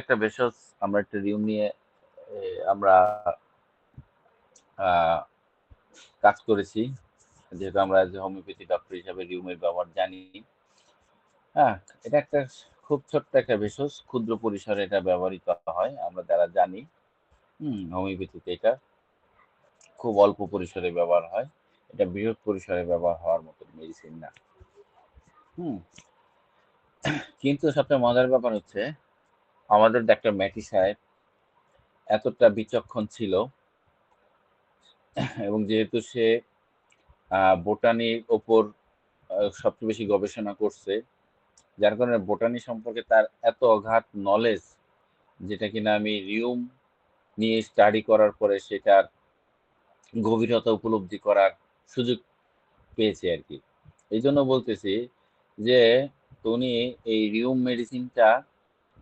একটা ভেষজ আমরা একটা রিউম নিয়ে আমরা কাজ করেছি, যেহেতু আমরা যে হোমিওপ্যাথি ডক্টর হিসাবে রিউমের ব্যবহার জানি। হ্যাঁ, এটা একটা খুব ছোট্ট একটা ভেষজ, ক্ষুদ্র পরিসরে এটা ব্যবহৃত হয় আমরা যারা জানি। হোমিওপ্যাথিতে এটা খুব অল্প পরিসরে ব্যবহার হয়, এটা বৃহৎ পরিসরে ব্যবহার হওয়ার মতো মেডিসিন না। কিন্তু সবচেয়ে মজার ব্যাপার হচ্ছে আমাদের ডাক্তার ম্যাটি সাহেব এতটা বিচক্ষণ ছিল, এবং যেহেতু সে বোটানির ওপর সবচেয়ে বেশি গবেষণা করছে, যার কারণে বোটানি সম্পর্কে তার এত অগাধ নলেজ, যেটা কিনা আমি রিউম নিয়ে স্টাডি করার পরে সেটার গভীরতা উপলব্ধি করার সুযোগ পেয়েছি আর কি। এই জন্য বলতেছি যে উনি এই রিউম মেডিসিনটা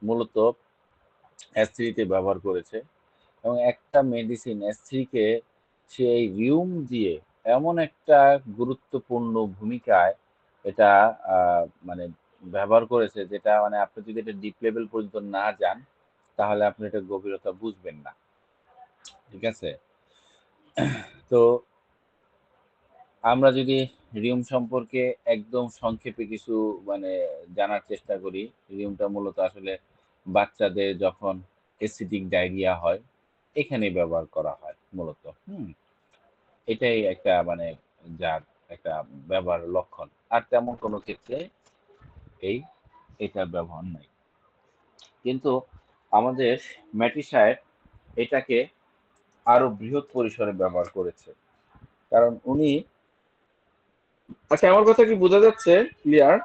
মূলত S3-তে ব্যবহার করেছে, এবং একটা মেডিসিন S3-কে সে এই রিউম দিয়ে এমন একটা গুরুত্বপূর্ণ ভূমিকায় এটা মানে ব্যবহার করেছে, যেটা মানে আপনি যদি এটা ডিপ লেভেল পর্যন্ত না যান তাহলে আপনি এটা গভীরতা বুঝবেন না। ঠিক আছে? তো আমরা যদি রিউম সম্পর্কে একদম সংক্ষেপে কিছু মানে জানার চেষ্টা করি, রিউমটা মূলত আসলে বাচ্চাদের যখন অ্যাসিডিক ডায়রিয়া হয় এখানে ব্যবহার করা হয় মূলত। এটাই একটা মানে যার একটা ব্যবহার লক্ষণ, আর তেমন কোনো ক্ষেত্রে এই এটার ব্যবহার নাই। কিন্তু আমাদের ম্যাটি সাহেব এটাকে আরো বৃহৎ পরিসরে ব্যবহার করেছে, কারণ উনি, আচ্ছা আমার কথা কি বোঝা যাচ্ছে ক্লিয়ার?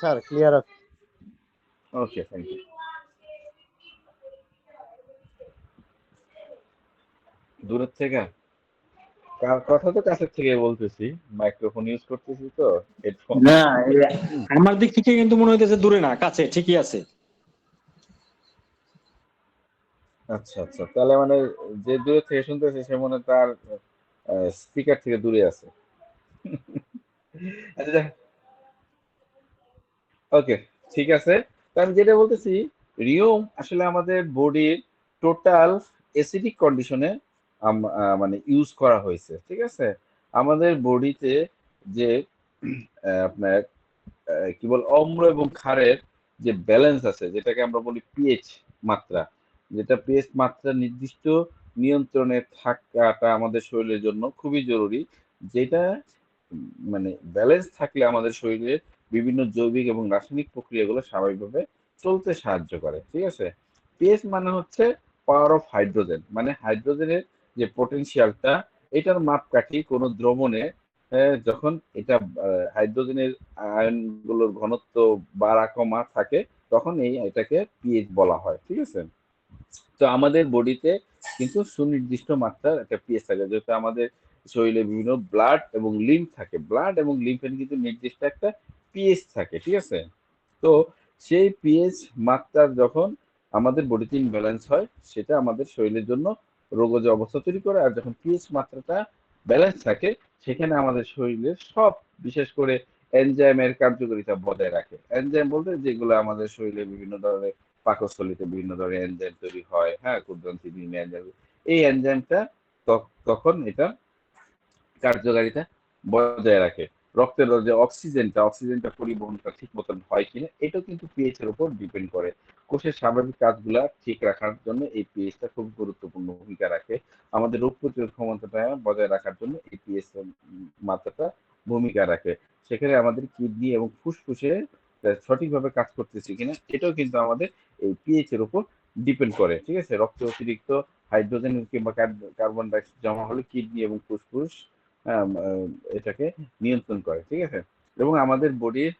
স্যার ক্লিয়ার আছে। ওকে, থ্যাংক ইউ। দূরের থেকে কথা তো কাছের থেকে বলতেছি, মাইক্রোফোন ইউজ করতেছি তো, হেডফোন। না, আমার দিক থেকে কিন্তু মনে হইতেছে দূরে না, কাছে ঠিকই আছে। আচ্ছা আচ্ছা, তাহলে মানে যে দূরে থেকে শুনতেছে সে মনে হয় তার স্পিকার থেকে দূরে আছে। আচ্ছা, ওকে, ঠিক আছে। তো আমি যেটা বলতেছি, রিউম আসলে আমাদের বডির টোটাল অ্যাসিডিক কন্ডিশনে মানে ইউজ করা হয়েছে। ঠিক আছে, আমাদের বডিতে যে আপনার কি বল অম্ল এবং ক্ষারের যে ব্যালেন্স আছে, যেটাকে আমরা বলি পিএইচ মাত্রা, যেটা পিএইচ মাত্রা নির্দিষ্ট নিয়ন্ত্রণে থাকাটা আমাদের শরীরের জন্য খুবই জরুরি। যেটা মানে ব্যালেন্স থাকলে আমাদের শরীরে বিভিন্ন জৈবিক এবং রাসায়নিক প্রক্রিয়াগুলো স্বাভাবিকভাবে চলতে সাহায্য করে। ঠিক আছে, পিএইচ মানে হচ্ছে পাওয়ার অফ হাইড্রোজেন, মানে হাইড্রোজেনের যে পটেনশিয়ালটা, এটার মাপকাঠি কোনো দ্রবণে যখন এটা হাইড্রোজেনের আয়নগুলোর ঘনত্ব বাড়া কমা থাকে, তখন এটাকে পিএইচ বলা হয়। ঠিক আছে, তো আমাদের বডিতে কিন্তু সুনির্দিষ্ট মাত্রার একটা পিএইচ থাকে, যেহেতু আমাদের শরীরে বিভিন্ন ব্লাড এবং লিম্ফ থাকে, ব্লাড এবং লিম্ফের কিন্তু নির্দিষ্ট একটা পিএইচ থাকে। ঠিক আছে, তো সেই পিএইচ মাত্রার যখন আমাদের বডিতে ইমব্যালেন্স হয়, সেটা আমাদের শরীরের জন্য রোগজ অবস্থা তৈরি করে। আর যখন পিএইচ মাত্রাটা ব্যালেন্স থাকে, সেখানে আমাদের শরীরের সব, বিশেষ করে এনজাইমের কার্যকারিতা বজায় রাখে। এনজাইম বলতে যেগুলো আমাদের শরীরে বিভিন্ন ধরনের পাকস্থলীতে বিভিন্ন ধরনের এনজাইম তৈরি হয়, হ্যাঁ, ক্ষুদ্রান্তি বিভিন্ন এনজাইম, এই এনজাইমটা তখন এটা কার্যকারিতা বজায় রাখে। রক্তের যে অক্সিজেনটা পরিবহনটা ঠিক মতন হয় কিনা, এটাও কিন্তু পিএইচ এর উপর ডিপেন্ড করে। কোষের স্বাভাবিক কাজগুলা ঠিক রাখার জন্য এই পিএইচটা খুব গুরুত্বপূর্ণ ভূমিকা রাখে। আমাদের রোগ প্রতিরোধ ক্ষমতাটা বজায় রাখার জন্য এই পিএইচ মাত্রাটা ভূমিকা রাখে। সেখানে আমাদের কিডনি এবং ফুসফুসে সঠিকভাবে কাজ করতেছে কিনা, এটাও কিন্তু আমাদের এই পিএইচ এর উপর ডিপেন্ড করে। ঠিক আছে, রক্তে অতিরিক্ত হাইড্রোজেন কিংবা কার্বন ডাইঅক্সাইড জমা হলে কিডনি এবং ফুসফুস এটাকে নিয়ন্ত্রণ করে। ঠিক আছে, এবং আমাদের বডির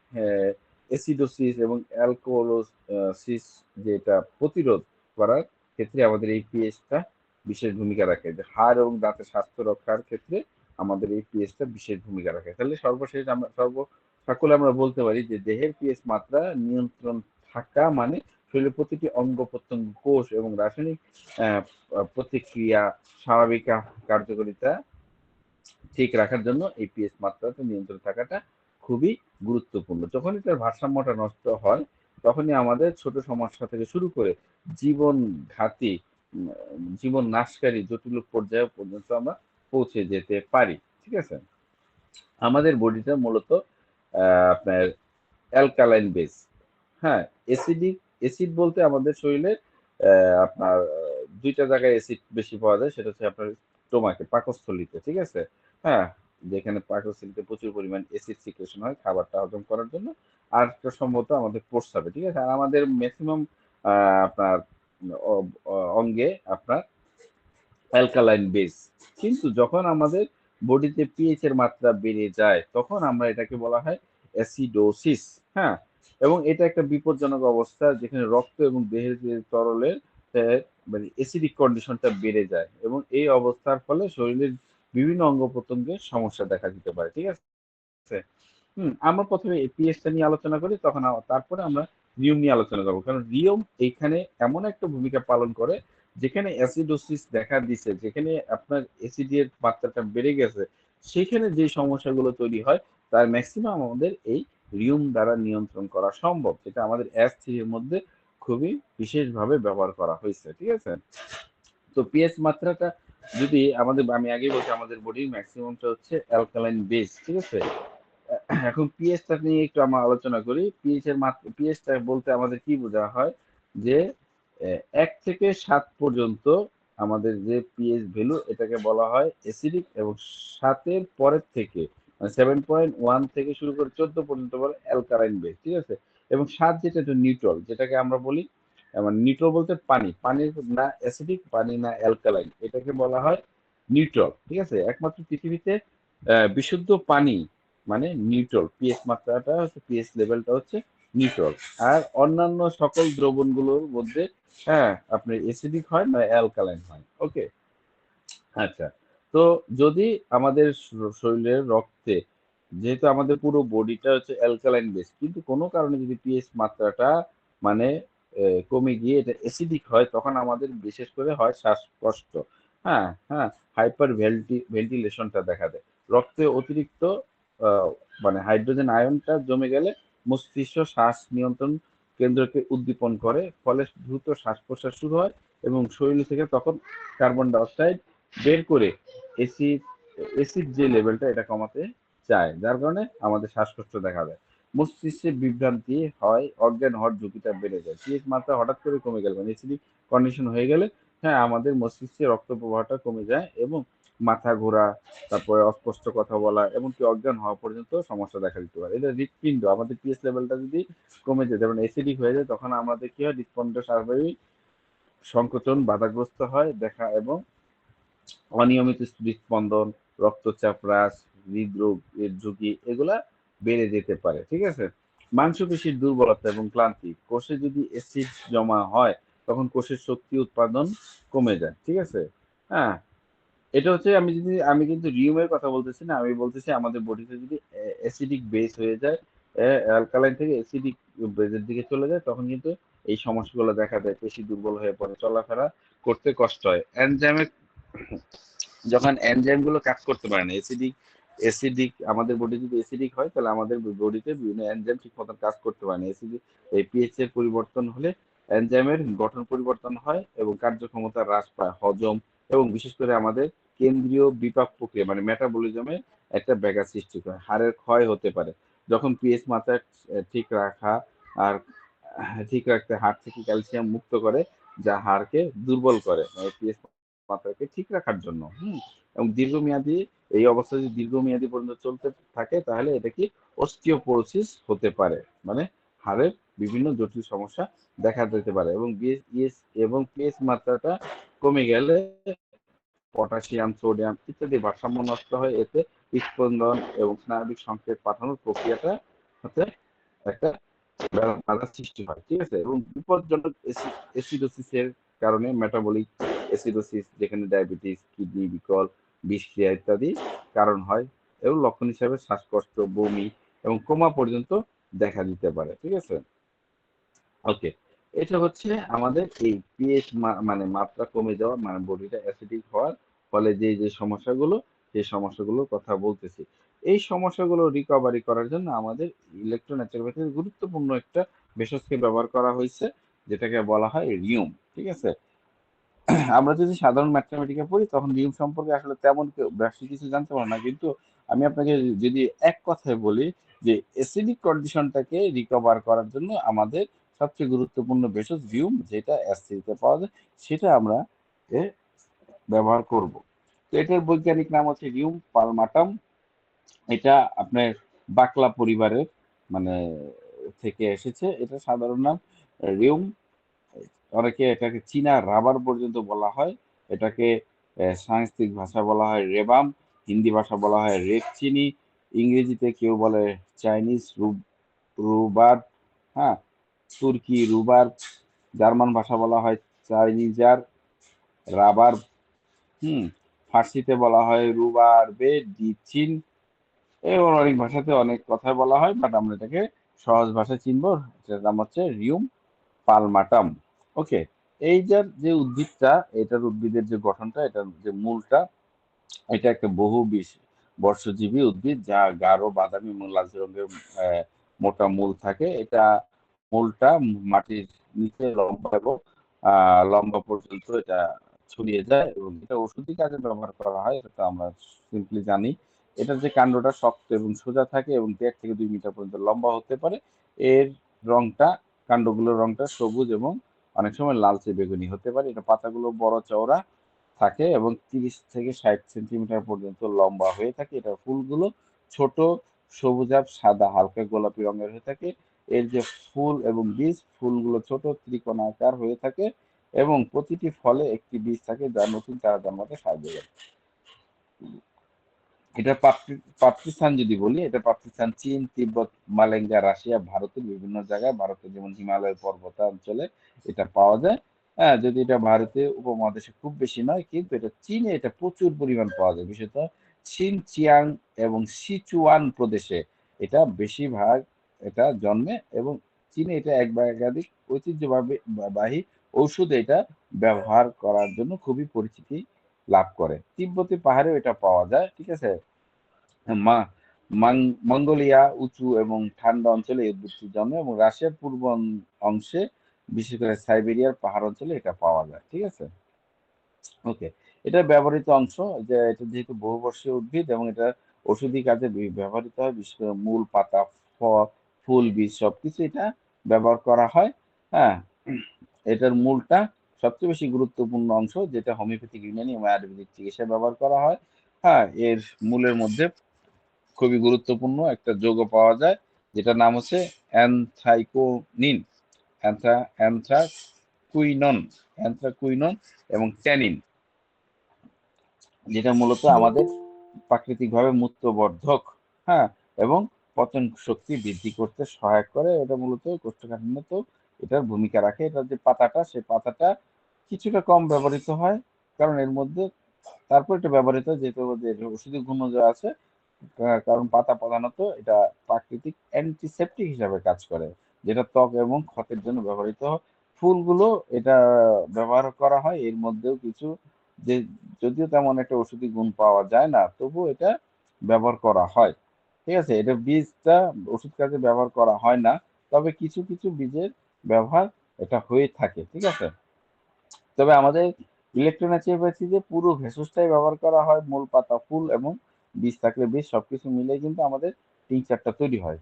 অ্যাসিডোসিস এবং অ্যালকোহোলোসিস যেটা প্রতিরোধ করার ক্ষেত্রে আমাদের এই পিএইচটা বিশেষ ভূমিকা রাখে। যে হাড় এবং দাঁতের স্বাস্থ্য রক্ষার ক্ষেত্রে আমাদের এই পিএইচটা বিশেষ ভূমিকা রাখে। তাহলে সর্বশেষ আমরা সকলে আমরা বলতে পারি যে দেহের পিএইচ মাত্রা নিয়ন্ত্রণ থাকা মানে শরীরের প্রতিটি অঙ্গ প্রত্যঙ্গ, কোষ এবং রাসায়নিক প্রতিক্রিয়া স্বাভাবিক কার্যকারিতা ঠিক রাখার জন্য এই পিএইচ মাত্রাটা নিয়ন্ত্রণ থাকাটা খুবই গুরুত্বপূর্ণ। যখন এটার ভারসাম্যটা নষ্ট হয়, তখনই আমাদের ছোট সমস্যা থেকে শুরু করে জীবন ঘাতী, উম, জীবন নাশকারী জটিল পর্যায়ে পর্যন্ত আমরা পৌঁছে যেতে পারি। ঠিক আছে? আমাদের বডিটা মূলত আপনার অ্যালকালাইন বেস। হ্যাঁ, অ্যাসিডিক, অ্যাসিড বলতে আমাদের শরীরে আপনার দুইটা জায়গায় অ্যাসিড বেশি পাওয়া যায়, সেটা হচ্ছে আপনার স্টোমাকে, পাকস্থলীতে। ঠিক আছে? হ্যাঁ, যেখানে পাকস্থলীতে প্রচুর পরিমাণ অ্যাসিড সিক্রেশন হয় খাবারটা হজম করার জন্য। আর একটা সম্ভবত আমাদের প্রস্রাবে। ঠিক আছে? আর আমাদের ম্যাক্সিমাম আপনার অঙ্গে আপনার অ্যালকালাইন বেস। কিন্তু যখন আমাদের বডিতে পিএইচ এর মাত্রা বেড়ে যায় তখন আমরা এটাকে বলা হয় অ্যাসিডোসিস। হ্যাঁ, এবং এটা একটা বিপজ্জনক অবস্থা যেখানে রক্ত এবং দেহের যে তরলের আহ, মানে অ্যাসিডিক কন্ডিশনটা বেড়ে যায় এবং এই অবস্থার ফলে শরীরের বিভিন্ন অঙ্গ প্রত্যঙ্গের সমস্যা দেখা দিতে পারে। ঠিক আছে? আমরা প্রথমে পিএইচটা নিয়ে আলোচনা করি, তখন তারপরে আমরা রিয়ম নিয়ে আলোচনা করবো, কারণ রিয়ম এইখানে এমন একটা ভূমিকা পালন করে যেখানে অ্যাসিডোসিস দেখা দিছে, যেখানে আপনার অ্যাসিডের মাত্রাটা বেড়ে গেছে, সেখানে যে সমস্যাগুলো তৈরি হয় তার ম্যাক্সিমাম আমাদের এই রিয়ম দ্বারা নিয়ন্ত্রণ করা সম্ভব, যেটা আমাদের S3 এর মধ্যে খুবই বিশেষভাবে ব্যবহার করা হয়েছে। ঠিক আছে? তো পিএইচ মাত্রাটা যদি আমাদের, আমি আগেই বলছি আমাদের বডির ম্যাক্সিমামটা হচ্ছে অ্যালকালাইন বেস। ঠিক আছে? এখন পিএইচটা নিয়ে একটু আমরা আলোচনা করি। পিএইচ এর মাত্রা, পিএইচটা বলতে আমাদের কি বোঝা হয় যে 1 থেকে 7 পর্যন্ত আমাদের যে পিএইচ ভ্যালু এটাকে বলা হয় অ্যাসিডিক, এবং 7-এর পরের থেকে মানে 7.1 থেকে শুরু করে 14 পর্যন্ত বলে অ্যালকালাইন বেস। ঠিক আছে? এবং 7 যেটা হচ্ছে নিউট্রাল, যেটাকে আমরা বলি মানে নিউট্রাল বলতে পানি, পানির না অ্যাসিডিক, পানি না অ্যালকালাইন, এটাকে বলা হয় নিউট্রাল। ঠিক আছে? একমাত্র পৃথিবীতে বিশুদ্ধ পানি মানে নিউট্রাল, পিএইচ মাত্রাটা হচ্ছে, পিএইচ লেভেলটা হচ্ছে নিউট্রাল। আর অন্যান্য সকল দ্রবণগুলোর মধ্যে হ্যাঁ আপনার অ্যাসিডিক হয় না অ্যালকালাইন হয়। ওকে, আচ্ছা। তো যদি আমাদের শরীরের রক্তে, যেহেতু আমাদের পুরো বডিটা হচ্ছে অ্যালকালাইন বেস, কিন্তু কোনো কারণে যদি পিএইচ মাত্রাটা মানে কমে গিয়ে এটা অ্যাসিডিক হয়, তখন আমাদের বিশেষ করে হয় শ্বাসকষ্ট। হ্যাঁ, হ্যাঁ, হাইপার ভেন্টিলেশনটা দেখা দেয়। রক্তে অতিরিক্ত আহ, মানে হাইড্রোজেন আয়নটা জমে গেলে মস্তিষ্ক শ্বাস নিয়ন্ত্রণ কেন্দ্রকে উদ্দীপন করে, ফলে দ্রুত শ্বাস প্রশ্বাস শুরু হয় এবং শরীর থেকে তখন কার্বন ডাই অক্সাইড বের করে এসিড, এসিড যে লেভেলটা এটা কমাতে চায়, যার কারণে আমাদের শ্বাসকষ্ট দেখা দেয়, মস্তিষ্কে বিভ্রান্তি হয়, অজ্ঞান হওয়ার ঝুঁকিটা বেড়ে যায়। পিএইচ মাত্রা হঠাৎ করে কমে গেলে মানে এসিডিক কন্ডিশন হয়ে গেলে হ্যাঁ আমাদের মস্তিষ্কে রক্ত প্রবাহটা কমে যায় এবং মাথা ঘোরা, তারপরে অস্পষ্ট কথা বলা, এমনকি অজ্ঞান হওয়া পর্যন্ত সমস্যা দেখা দিতে পারে। এটা হৃৎপিণ্ড, আমাদের পিএইচ লেভেলটা যদি কমে যায়, যেমন অ্যাসিডিক হয়ে যায়, তখন আমাদের কি হয়, হৃৎপিণ্ড স্বাভাবিক সংকোচন বাধাগ্রস্ত হয় দেখা, এবং অনিয়মিত হৃদস্পন্দন, রক্তচাপ হ্রাস, হৃদরোগ এর ঝুঁকি এগুলা বেড়ে যেতে পারে। ঠিক আছে? মাংসপেশির দুর্বলতা এবং ক্লান্তি, কোষে যদি অ্যাসিড জমা হয় তখন কোষের শক্তি উৎপাদন কমে যায়। ঠিক আছে? হ্যাঁ, এটা হচ্ছে, আমি কিন্তু রিউমের কথা বলতেছি না, আমি বলতেছি আমাদের বডিতে যদি অ্যাসিডিক বেস হয়ে যায়, অ্যালকালাইন থেকে অ্যাসিডিক বেসের দিকে চলে যায়, তখন কিন্তু এই সমস্যাগুলো দেখা দেয়, পেশি দুর্বল হয়ে পড়ে, চলাফেরা করতে কষ্ট হয়, এনজাইমের, যখন এনজাইম গুলো কাজ করতে পারে না, অ্যাসিডিক, আমাদের বডি যদি অ্যাসিডিক হয় তাহলে আমাদের বডিতে বিভিন্ন এনজাইম ঠিক মতন কাজ করতে পারে না। অ্যাসিডিক এই পিএইচ এর পরিবর্তন হলে এনজাইমের গঠন পরিবর্তন হয় এবং কার্যক্ষমতা হ্রাস পায়, হজম এবং বিশেষ করে আমাদের কেন্দ্রীয় বিপাক প্রক্রিয়া মানে মেটাবলিজমে একটা ব্যাঘাত সৃষ্টি করে, হাড়ের ক্ষয় হতে পারে। যখন পিএইচ মাত্রা ঠিক রাখা আর ঠিক রাখতে হাড় থেকে ক্যালসিয়াম মুক্ত করে, যা হাড়কে দুর্বল করে, পিএইচ মাত্রাকে ঠিক রাখার জন্য। এবং দীর্ঘমেয়াদী, এই অবস্থা যদি দীর্ঘমেয়াদী পর্যন্ত চলতে থাকে তাহলে এটা কি অস্টিওপোরোসিস হতে পারে, মানে হাড়ের বিভিন্ন জটিল সমস্যা দেখা দিতে পারে। এবং এবং পিএইচ মাত্রাটা কমে গেলে পটাশিয়াম, সোডিয়াম ইত্যাদি ভারসাম্য নষ্ট হয়, এতে হৃৎস্পন্দন এবং স্নায়বিক সংকেত পাঠানোর প্রক্রিয়াটা হচ্ছে একটা বাধার সৃষ্টি হয়। ঠিক আছে? এবং বিপজ্জনক অ্যাসিডোসিসের কারণে মেটাবলিক অ্যাসিডোসিস, যেখানে ডায়াবেটিস, কিডনি বিকল, বিষক্রিয়া ইত্যাদি কারণ হয়, এবং লক্ষণ হিসাবে শ্বাসকষ্ট, বমি এবং কোমা পর্যন্ত দেখা দিতে পারে। ঠিক আছে? ওকে, এটা হচ্ছে আমাদের এই পিএইচ মানে মাত্রা কমে যাওয়া মানে বডিটা অ্যাসিডিক হওয়ার ফলে যে যে সমস্যাগুলো, সেই সমস্যাগুলোর কথা বলতেছি। এই সমস্যাগুলো রিকভারি করার জন্য আমাদের ইলেকট্রোন্যাচুরোপ্যাথির গুরুত্বপূর্ণ একটা ভেষজকে ব্যবহার করা হয়েছে, যেটাকে বলা হয় রিউম। ঠিক আছে, আমরা যদি সাধারণ ম্যাথমেটিকে পড়ি তখন রিউম সম্পর্কে আসলে তেমন বেশি কিছু জানতে পারবো না, কিন্তু আমি আপনাকে যদি এক কথায় বলি যে অ্যাসিডিক কন্ডিশনটাকে রিকভার করার জন্য আমাদের সবচেয়ে গুরুত্বপূর্ণ ভেষজ রিউম, যেটা অ্যাসিডিতে পাওয়া যায়, সেটা আমরা এ ব্যবহার করব। তো এটার বৈজ্ঞানিক নাম হচ্ছে রিউম পালমাটাম। এটা আপনার বাকলা পরিবারের মানে থেকে এসেছে। এটা সাধারণ নাম রিউম। অনেকে এটাকে চীনা রাবার পর্যন্ত বলা হয়। এটাকে সাংস্কৃতিক ভাষা বলা হয় রেবাম, হিন্দি ভাষা বলা হয় রেপচিনি, ইংরেজিতে কেউ বলে চাইনিজ রুবার, হ্যাঁ, তুর্কি রুবার, জার্মান ভাষা বলা হয় চাইনিজার রাবার, হুম, ফার্সিতে বলা হয় রুবার বে ডি চীন। এবং অনেক ভাষাতে অনেক কথা বলা হয়, বাট আমরা এটাকে সহজ ভাষায় চিনবো, এটার নাম হচ্ছে রিউম পালমাটাম। ওকে, এই যে উদ্ভিদটা, এটার উদ্ভিদের যে গঠনটা, এটার যে মূলটা, এটা একটা বহু বর্ষজীবী উদ্ভিদ, যা গাঢ় বাদামি এবং লালচে রঙের মোটা মূল থাকে। এটা মূলটা মাটির নিচে লম্বা এবং লম্বা পর্যন্ত এটা ছড়িয়ে যায়, এবং এটা ওষুধি কাজে ব্যবহার করা হয়, এটা তো আমরা সিম্পলি জানি। এটার যে কাণ্ডটা শক্ত এবং সোজা থাকে এবং 1.5 থেকে 2 মিটার পর্যন্ত লম্বা হতে পারে। এর রংটা, কাণ্ডগুলোর রংটা সবুজ এবং অনেক সময় লালচে বেগুনি হতে পারে। এটা পাতাগুলো বড় চওড়া থাকে এবং 30 থেকে 60 সেন্টিমিটার পর্যন্ত লম্বা হয়ে থাকে। এটা ফুলগুলো ছোট, সবুজাভ সাদা, হালকা গোলাপি রঙের হয়ে থাকে। এর যে ফুল এবং বীজ, ফুলগুলো ছোট ত্রিকোণাকার হয়ে থাকে এবং প্রতিটি ফলে একটি বীজ থাকে, যা নতুন চারা জন্মাতে সাহায্য করে। এটা প্রাপ্তিস্থান যদি বলি, এটা প্রাপ্তিস্থান চীন, তিব্বত, মালেঙ্গা, রাশিয়া, ভারতের বিভিন্ন জায়গায়। ভারতের যেমন হিমালয় পর্বতাঞ্চলে এটা পাওয়া যায়। হ্যাঁ, যদি এটা ভারতীয় উপমহাদেশে খুব বেশি নয়, কিন্তু এটা চীনে এটা প্রচুর পরিমাণ পাওয়া যায়, বিশেষত শিনচিয়াং এবং সিচুয়ান প্রদেশে এটা বেশিরভাগ এটা জন্মে, এবং চীনে এটা এক বা একাধিক ঐতিহ্যবাহী ঔষধে এটা ব্যবহার করার জন্য খুবই পরিচিতি লাভ করে। তিব্বতি পাহাড়েও এটা পাওয়া যায়। ঠিক আছে, মা মঙ্গোলিয়া উঁচু এবং ঠান্ডা অঞ্চলে এই উদ্ভিদটি জন্মে, এবং রাশিয়ার পূর্ব অংশে, বিশেষ করে সাইবেরিয়ার পাহাড় অঞ্চলে এটা পাওয়া যায়। ঠিক আছে, ওকে, এটা ব্যবহৃত অংশ, যে এটা যেহেতু বহুবর্ষীয় উদ্ভিদ এবং এটা ঔষধি কাজে ব্যবহৃত হয়, বিশেষ করে মূল, পাতা, ফুল, বীজ সবকিছু এটা ব্যবহার করা হয়। হ্যাঁ, এটার মূলটা সবচেয়ে বেশি গুরুত্বপূর্ণ অংশ, যেটা হোমিওপ্যাথিক, ইউনানি এবং আয়ুর্বেদিক চিকিৎসায় ব্যবহার করা হয়। হ্যাঁ, এর মূলের মধ্যে খুবই গুরুত্বপূর্ণ একটা যৌগ পাওয়া যায়, যেটার নাম হচ্ছে অ্যানথ্রাইকোনিন, অ্যানথ্রাকুইনন, অ্যানথ্রাকুইনন এবং ট্যানিন, যেটা মূলত আমাদের প্রাকৃতিকভাবে মূত্রবর্ধক, হ্যাঁ, এবং পচন শক্তি বৃদ্ধি করতে সহায়ক করে। এটা মূলত কোষ্ঠকাঠিন্য তো এটার ভূমিকা রাখে। এটার যে পাতাটা, সেই পাতাটা কিছুটা কম ব্যবহৃত হয়, কারণ এর মধ্যে, তারপর এটা ব্যবহৃত হয় যেহেতু এর ওষুধি গুণ যা আছে, কারণ পাতা প্রধানত এটা প্রাকৃতিক অ্যান্টিসেপটিক হিসাবে কাজ করে, যেটা ত্বক এবং ক্ষতের জন্য ব্যবহৃত হয়। ফুলগুলো এটা ব্যবহার করা হয়, এর মধ্যেও কিছু, যে যদিও তেমন একটা ওষুধি গুণ পাওয়া যায় না, তবুও এটা ব্যবহার করা হয়। ঠিক আছে, এটা বীজটা ওষুধ কাজে ব্যবহার করা হয় না, তবে কিছু কিছু বীজের ব্যবহার এটা হয়ে থাকে। ঠিক আছে, তবে আমাদের ইলেকট্রোন্যাচুরোপ্যাথিতে পুরো ভেষজটাই ব্যবহার করা হয়, মূল, পাতা, ফুল এবং বীজ থাকলে বীজ, সবকিছু মিলে কিন্তু আমাদের টিংচারটা তৈরি হয়।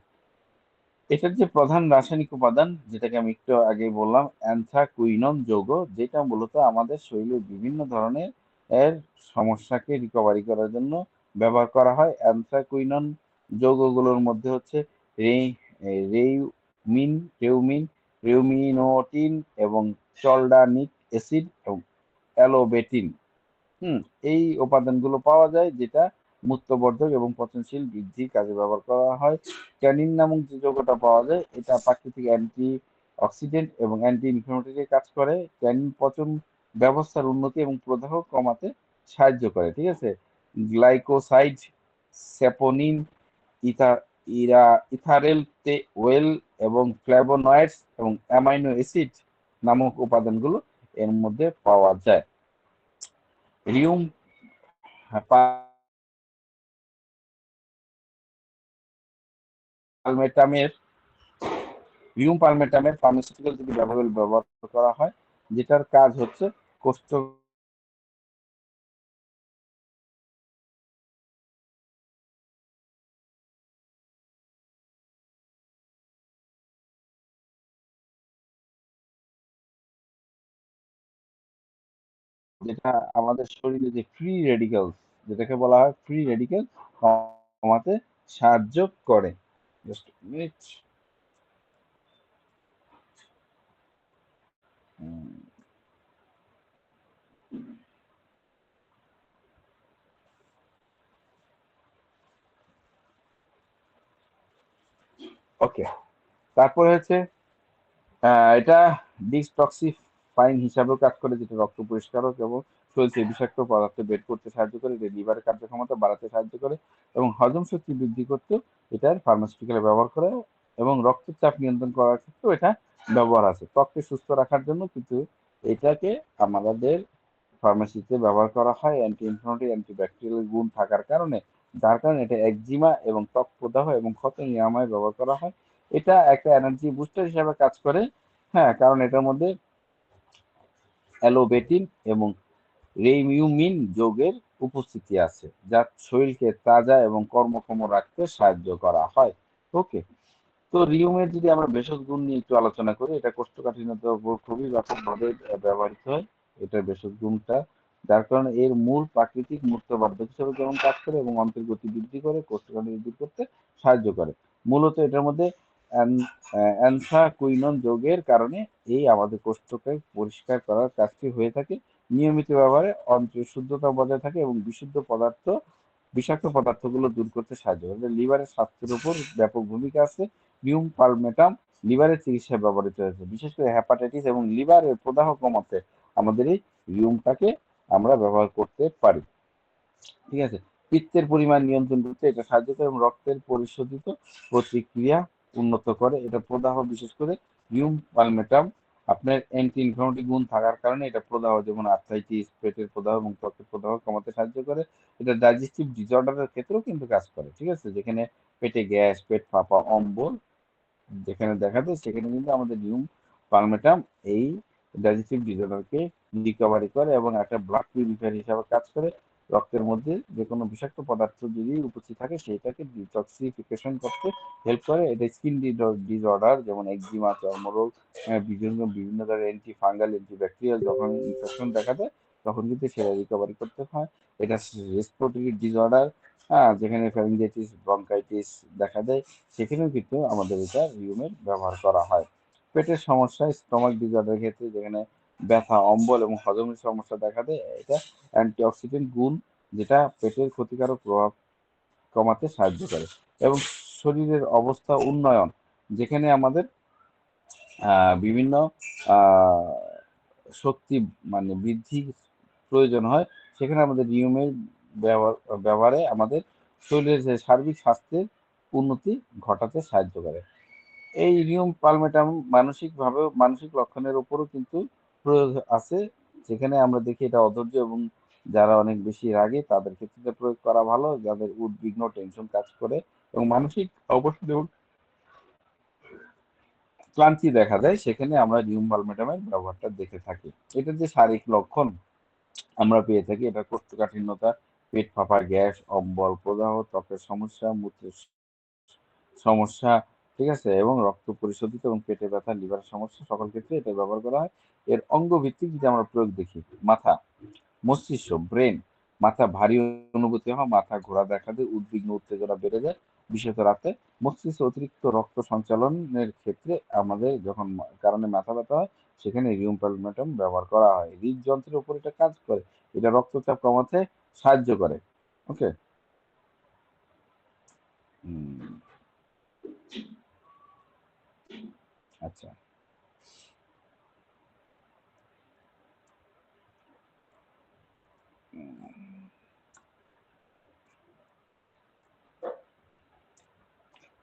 এটার যে প্রধান রাসায়নিক উপাদান, যেটাকে আমি একটু আগে বললাম, অ্যানথ্রাকুইনন যৌগ, যেটা মূলত আমাদের শরীরের বিভিন্ন ধরনের সমস্যাকে রিকভারি করার জন্য ব্যবহার করা হয়। অ্যানথ্রাকুইনন যৌগগুলোর মধ্যে হচ্ছে রেউমিন রেউমিন রেউমিনোটিন এবং চলডানিক অ্যাসিড এবং অ্যালোবেটিন। হুম, এই উপাদানগুলো পাওয়া যায়, যেটা মূত্রবর্ধক এবং পচনশীল বৃদ্ধির কাজে ব্যবহার করা হয়। ট্যানিন নামক যে যৌগটা পাওয়া যায়, এটা প্রাকৃতিক অ্যান্টি অক্সিডেন্ট এবং অ্যান্টি ইনফ্লামেটরি কাজ করে। ট্যানিন পচন ব্যবস্থার উন্নতি এবং প্রদাহ কমাতে সাহায্য করে। ঠিক আছে, গ্লাইকোসাইড, স্যাপোনিন, ইথা ইরা ইথারেল ওয়েল এবং ফ্ল্যাভোনয়েডস এবং অ্যামাইনো অ্যাসিড নামক উপাদানগুলো এর মধ্যে পাওয়া যায়। রিউম পালমেটামের রিউম পালমেটামের ফার্মাসিউটিক্যাল যদি ব্যবহার করা হয়, যেটার কাজ হচ্ছে কোষ্ঠ যেটা আমাদের শরীরে যে ফ্রি রেডিক্যালস, যেটাকে বলা হয় ফ্রি রেডিক্যাল, কমাতে সাহায্য করে। Just minute. ওকে, তারপরে হচ্ছে এটা ডিটক্সিফাইং হিসাবেও কাজ করে, যেটা রক্ত পরিষ্কারক এবং শরীর থেকে বিষাক্ত পদার্থ বের করতে সাহায্য করে, এটা লিভারের কার্যক্ষমতা বাড়াতে সাহায্য করে এবং হজম শক্তি বৃদ্ধি করতেও এটার ফার্মাসিউটিক্যাল ব্যবহার করে এবং রক্তচাপ নিয়ন্ত্রণ করার ক্ষেত্রেও এটা ব্যবহার আছে। ত্বককে সুস্থ রাখার জন্য কিন্তু এটাকে আমাদের ফার্মাসিতে ব্যবহার করা হয় অ্যান্টি ইনফ্লামেটরি অ্যান্টিব্যাকটেরিয়াল গুণ থাকার কারণে, যার কারণে এটা একজিমা এবং ত্বক প্রদাহ এবং ক্ষত নিরাময়ে ব্যবহার করা হয়। এটা একটা এনার্জি বুস্টার হিসাবে কাজ করে। হ্যাঁ, কারণ এটার মধ্যে অ্যালোবেটিন এবং রেইমিউমিন যৌগের উপস্থিতি আছে, যা শরীরকে তাজা এবং কর্মক্ষম রাখতে সাহায্য করা হয়। ওকে, তো রিউমের যদি আমরা ভেষজ গুণ নিয়ে একটু আলোচনা করি, এটা কোষ্ঠকাঠিন্যতার উপর খুবই ব্যাপকভাবে ব্যবহৃত হয় এটার ভেষজ গুণটা, যার কারণে এর মূল প্রাকৃতিক মূত্রবর্ধক হিসেবে যেমন কাজ করে এবং অন্ত্রের গতি বৃদ্ধি করে, কোষ্ঠকাঠিন্য দূর করতে সাহায্য করে। মূলত এটার মধ্যে অ্যানথ্রাকুইনন যৌগের কারণে এই আমাদের কোষ্ঠকে পরিষ্কার করার কাজটি হয়ে থাকে। নিয়মিত ব্যবহারে অন্ত্রের শুদ্ধতা বজায় থাকে এবং বিষাক্ত পদার্থগুলো দূর করতে সাহায্য করে। লিভারের স্বাস্থ্যের উপর ব্যাপক ভূমিকা আছে। রিউম পালমেটাম লিভারের চিকিৎসায় ব্যবহৃত হয়েছে, বিশেষ করে হ্যাপাটাইটিস এবং লিভারের প্রদাহ কমাতে আমাদের এই রিউমটাকে আমরা ব্যবহার করতে পারি। ঠিক আছে, পিত্তের পরিমাণ নিয়ন্ত্রণ করতে এটা সাহায্য করে এবং রক্তের পরিশোধিত প্রতিক্রিয়া উন্নত করে। এটা প্রদাহ, বিশেষ করে রিউম পালমেটাম আপনার অ্যান্টি ইনফ্লামেটরি গুণ থাকার কারণে এটা প্রদাহ, যেমন আর্থ্রাইটিস, পেটের প্রদাহ এবং ত্বকের প্রদাহ কমাতে সাহায্য করে। এটা ডাইজেস্টিভ ডিসঅর্ডারের ক্ষেত্রেও কিন্তু কাজ করে। ঠিক আছে, যেখানে পেটে গ্যাস, পেট ফাঁপা, অম্বল যেখানে দেখা যায়, সেখানে কিন্তু আমাদের রিউম পালমেটাম এই ডাইজেস্টিভ ডিসঅর্ডারকে রিকভারি করে এবং একটা ব্লাড পিউরিফায়ার হিসাবে কাজ করে। রক্তের মধ্যে যে কোনো বিষাক্ত পদার্থ যদি উপস্থিত থাকে সেটাকে ডিটক্সিফিকেশন করতে হেল্প করে। এটা স্কিন ডিসঅর্ডার যেমন একজিমা, চর্মরোগ, বিভিন্ন বিভিন্ন ধরনের অ্যান্টি ফাঙ্গাল, অ্যান্টি ব্যাকটেরিয়াল যখন ইনফেকশন দেখা দেয় তখন কিন্তু সেটা রিকভারি করতে হয়। এটা রেসপিরেটরি ডিসঅর্ডার, হ্যাঁ, যেখানে ফ্যারিঞ্জাইটিস, ব্রঙ্কাইটিস দেখা দেয়, সেখানেও কিন্তু আমাদের এটা রিউমের ব্যবহার করা হয়। পেটের সমস্যা, স্টমাক ডিসঅর্ডারের ক্ষেত্রে যেখানে ব্যথা, অম্বল এবং হজমের সমস্যা দেখা দেয়, এটা অ্যান্টিঅক্সিডেন্ট গুণ, যেটা পেটের ক্ষতিকারক প্রভাব কমাতে সাহায্য করে এবং শরীরের অবস্থা উন্নয়ন, যেখানে আমাদের বিভিন্ন আহ, শক্তি মানে বৃদ্ধির প্রয়োজন হয়, সেখানে আমাদের রিউমের ব্যবহারে আমাদের শরীরের যে সার্বিক স্বাস্থ্যের উন্নতি ঘটাতে সাহায্য করে। এই রিউম পালমেটাম মানসিক লক্ষণের উপরও কিন্তু প্রয়োগ আছে, যেখানে আমরা দেখি এটা অধৈর্য এবং যারা অনেক বেশি রাগে তাদের ক্ষেত্রে এটা প্রয়োগ করা ভালো, যাদের উদ্বিগ্ন, টেনশন কাজ করে এবং মানসিক অবসাদ এবং ক্লান্তি দেখা দেয়, সেখানে আমরা রিউম পালমেটামের ব্যবহারটা দেখে থাকি। এটার যে শারীরিক লক্ষণ আমরা পেয়ে থাকি, এটা কোষ্ঠকাঠিন্যতা, পেট ফাঁপা, গ্যাস, অম্বল, প্রদাহ, ত্বকের সমস্যা, মূত্রের সমস্যা, ঠিক আছে, এবং রক্ত পরিশোধিত এবং পেটে ব্যথা, লিভারের সমস্যা, সকল ক্ষেত্রে এটা ব্যবহার করা হয়। এর অঙ্গ ভিত্তিক যদি আমরা প্রয়োগ দেখি, মাথা, মস্তিষ্ক, ব্রেন, মাথা ভারী অনুভূতি হয়, মাথা ঘোরা দেখা দেয়, উদ্বিগ্ন, উত্তেজনা বেড়ে যায়, বিশেষত রাতে। মস্তিষ্কে অতিরিক্ত রক্ত সঞ্চালনের ক্ষেত্রে আমাদের যখন কারণে মাথা ব্যথা হয়, সেখানে রিউম পালমেটাম ব্যবহার করা হয়। হৃদযন্ত্রের উপর এটা কাজ করে, এটা রক্তচাপ কমাতে সাহায্য করে। ওকে, আচ্ছা,